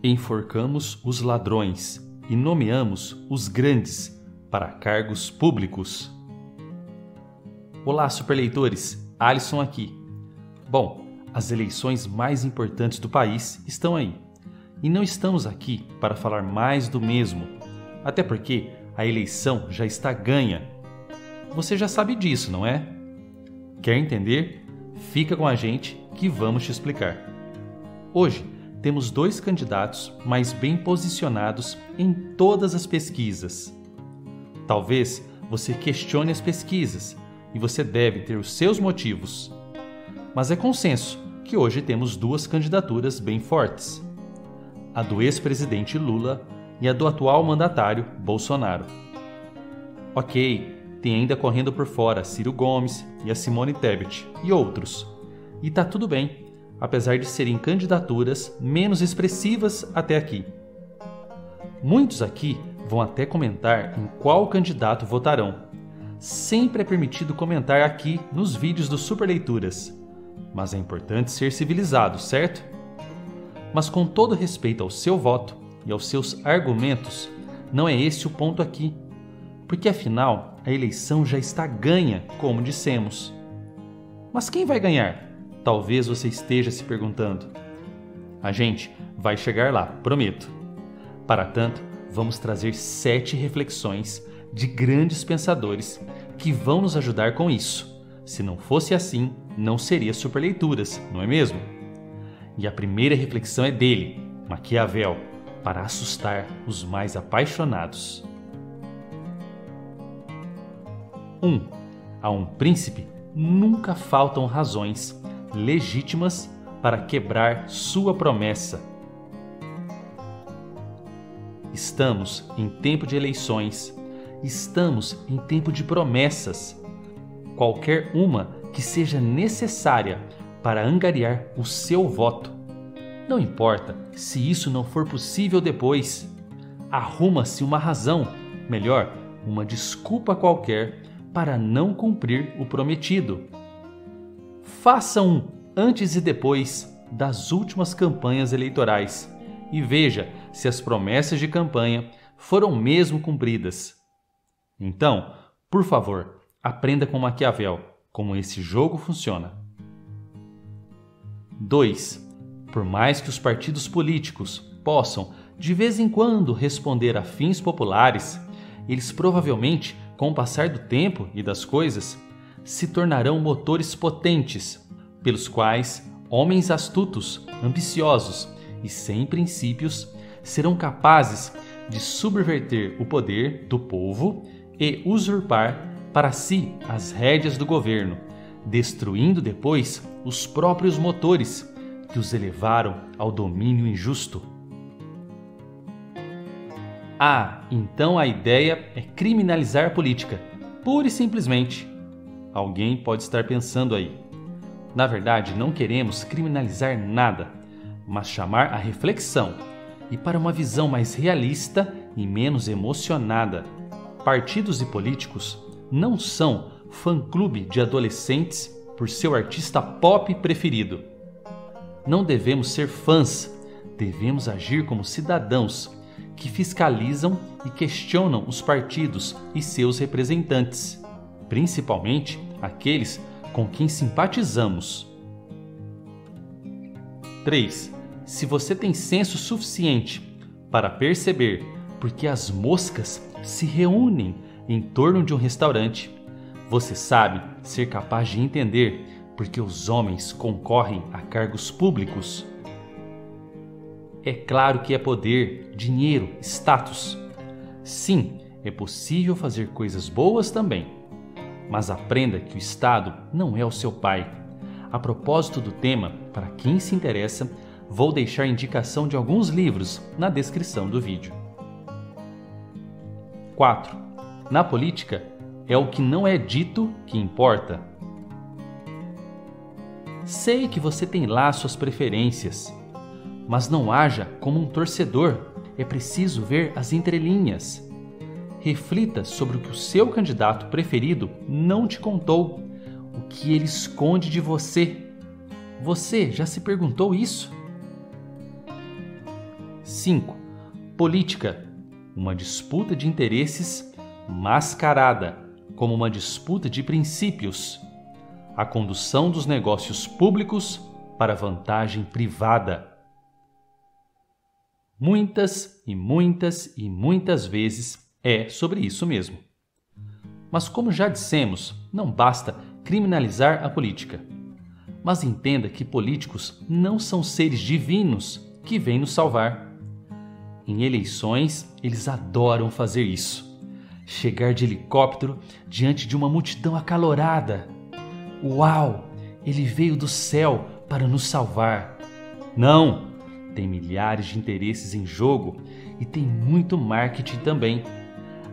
Enforcamos os ladrões e nomeamos os grandes para cargos públicos. Olá, superleitores! Alisson aqui. Bom, as eleições mais importantes do país estão aí. E não estamos aqui para falar mais do mesmo, até porque a eleição já está ganha. Você já sabe disso, não é? Quer entender? Fica com a gente que vamos te explicar. Hoje temos 2 candidatos mais bem posicionados em todas as pesquisas. Talvez você questione as pesquisas e você deve ter os seus motivos. Mas é consenso que hoje temos 2 candidaturas bem fortes: a do ex-presidente Lula e a do atual mandatário Bolsonaro. Ok, tem ainda correndo por fora Ciro Gomes e a Simone Tebet e outros. E tá tudo bem, apesar de serem candidaturas menos expressivas até aqui. Muitos aqui vão até comentar em qual candidato votarão. Sempre é permitido comentar aqui nos vídeos do Superleituras, mas é importante ser civilizado, certo? Mas com todo respeito ao seu voto e aos seus argumentos, não é esse o ponto aqui, porque afinal a eleição já está ganha, como dissemos. Mas quem vai ganhar? Talvez você esteja se perguntando. A gente vai chegar lá, prometo. Para tanto, vamos trazer 7 reflexões de grandes pensadores que vão nos ajudar com isso. Se não fosse assim, não seria Superleituras, não é mesmo? E a primeira reflexão é dele, Maquiavel, para assustar os mais apaixonados. 1. A um príncipe nunca faltam razões legítimas para quebrar sua promessa. Estamos em tempo de eleições, estamos em tempo de promessas, qualquer uma que seja necessária para angariar o seu voto. Não importa se isso não for possível depois, arruma-se uma razão, melhor, uma desculpa qualquer para não cumprir o prometido. Faça um antes e depois das últimas campanhas eleitorais e veja se as promessas de campanha foram mesmo cumpridas. Então, por favor, aprenda com Maquiavel como esse jogo funciona. 2. Por mais que os partidos políticos possam, de vez em quando, responder a fins populares, eles provavelmente, com o passar do tempo e das coisas, se tornarão motores potentes, pelos quais homens astutos, ambiciosos e sem princípios serão capazes de subverter o poder do povo e usurpar para si as rédeas do governo, destruindo depois os próprios motores que os elevaram ao domínio injusto. Então a ideia é criminalizar a política, pura e simplesmente. Alguém pode estar pensando aí. Na verdade, não queremos criminalizar nada, mas chamar a reflexão e para uma visão mais realista e menos emocionada. Partidos e políticos não são fã-clube de adolescentes por seu artista pop preferido. Não devemos ser fãs, devemos agir como cidadãos que fiscalizam e questionam os partidos e seus representantes, principalmente aqueles com quem simpatizamos. 3. Se você tem senso suficiente para perceber por que as moscas se reúnem em torno de um restaurante, você sabe ser capaz de entender por que os homens concorrem a cargos públicos. É claro que é poder, dinheiro, status. Sim, é possível fazer coisas boas também. Mas aprenda que o Estado não é o seu pai. A propósito do tema, para quem se interessa, vou deixar indicação de alguns livros na descrição do vídeo. 4. Na política, é o que não é dito que importa. Sei que você tem lá suas preferências, mas não haja como um torcedor, é preciso ver as entrelinhas. Reflita sobre o que o seu candidato preferido não te contou, o que ele esconde de você. Você já se perguntou isso? 5. Política, uma disputa de interesses mascarada como uma disputa de princípios. A condução dos negócios públicos para vantagem privada. Muitas e muitas e muitas vezes é sobre isso mesmo. Mas como já dissemos, não basta criminalizar a política. Mas entenda que políticos não são seres divinos que vêm nos salvar. Em eleições, eles adoram fazer isso. Chegar de helicóptero diante de uma multidão acalorada. Uau! Ele veio do céu para nos salvar. Não! Tem milhares de interesses em jogo e tem muito marketing também.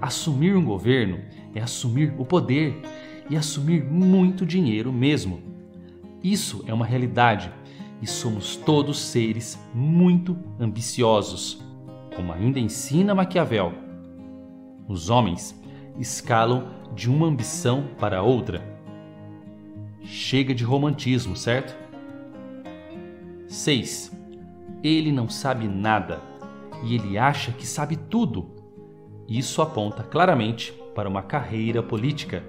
Assumir um governo é assumir o poder e assumir muito dinheiro mesmo. Isso é uma realidade e somos todos seres muito ambiciosos, como ainda ensina Maquiavel. Os homens escalam de uma ambição para outra. Chega de romantismo, certo? 6. Ele não sabe nada e ele acha que sabe tudo. Isso aponta claramente para uma carreira política.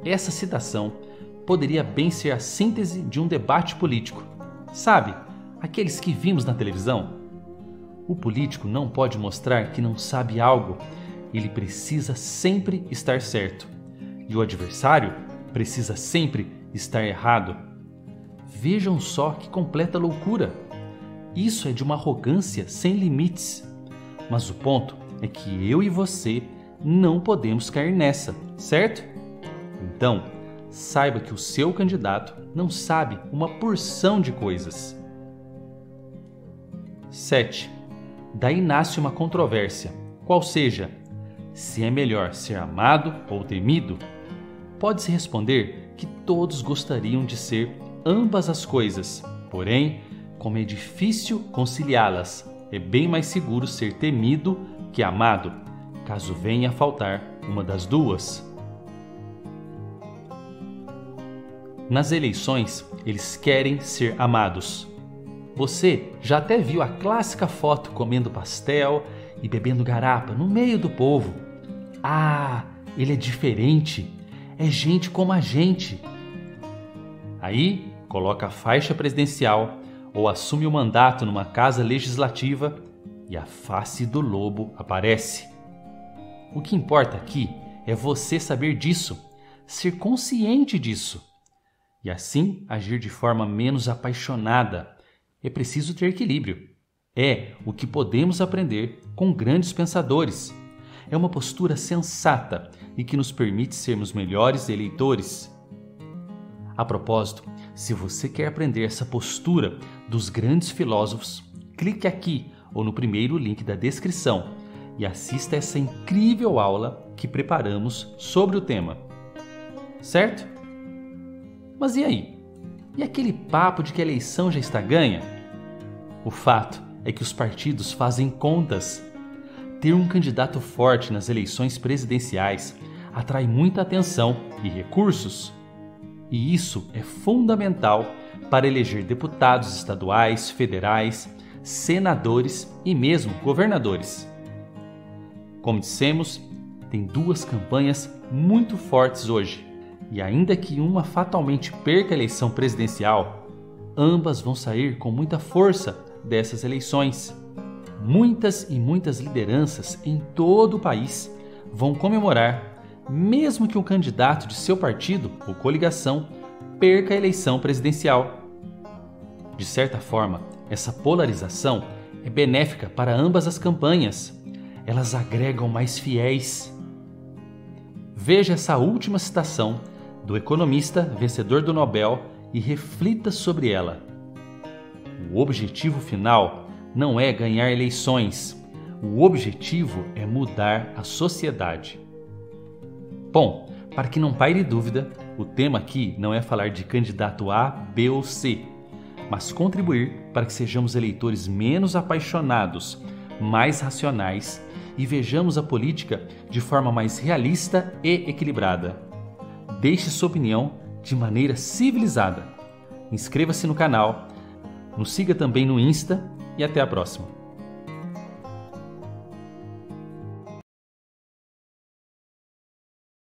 Essa citação poderia bem ser a síntese de um debate político. Sabe, aqueles que vimos na televisão? O político não pode mostrar que não sabe algo. Ele precisa sempre estar certo. E o adversário precisa sempre estar errado. Vejam só que completa loucura. Isso é de uma arrogância sem limites. Mas o ponto é que eu e você não podemos cair nessa, certo? Então, saiba que o seu candidato não sabe uma porção de coisas. 7. Daí nasce uma controvérsia, qual seja, se é melhor ser amado ou temido. Pode-se responder que todos gostariam de ser ambas as coisas, porém, como é difícil conciliá-las, é bem mais seguro ser temido que amado, caso venha a faltar uma das duas. Nas eleições, eles querem ser amados. Você já até viu a clássica foto comendo pastel e bebendo garapa no meio do povo. Ah, ele é diferente, é gente como a gente. Aí, coloca a faixa presidencial ou assume o mandato numa casa legislativa e a face do lobo aparece. O que importa aqui é você saber disso, ser consciente disso e assim agir de forma menos apaixonada. É preciso ter equilíbrio. É o que podemos aprender com grandes pensadores. É uma postura sensata e que nos permite sermos melhores eleitores. A propósito, se você quer aprender essa postura dos grandes filósofos, clique aqui ou no primeiro link da descrição e assista essa incrível aula que preparamos sobre o tema. Certo? Mas e aí? E aquele papo de que a eleição já está ganha? O fato é que os partidos fazem contas. Ter um candidato forte nas eleições presidenciais atrai muita atenção e recursos. E isso é fundamental para eleger deputados estaduais, federais, senadores e mesmo governadores. Como dissemos, tem duas campanhas muito fortes hoje. E ainda que uma fatalmente perca a eleição presidencial, ambas vão sair com muita força dessas eleições. Muitas e muitas lideranças em todo o país vão comemorar, mesmo que um candidato de seu partido ou coligação perca a eleição presidencial. De certa forma, essa polarização é benéfica para ambas as campanhas. Elas agregam mais fiéis. Veja essa última citação do economista vencedor do Nobel e reflita sobre ela. O objetivo final não é ganhar eleições. O objetivo é mudar a sociedade. Bom, para que não paire dúvida, o tema aqui não é falar de candidato A, B ou C, mas contribuir para que sejamos eleitores menos apaixonados, mais racionais e vejamos a política de forma mais realista e equilibrada. Deixe sua opinião de maneira civilizada. Inscreva-se no canal, nos siga também no Insta e até a próxima.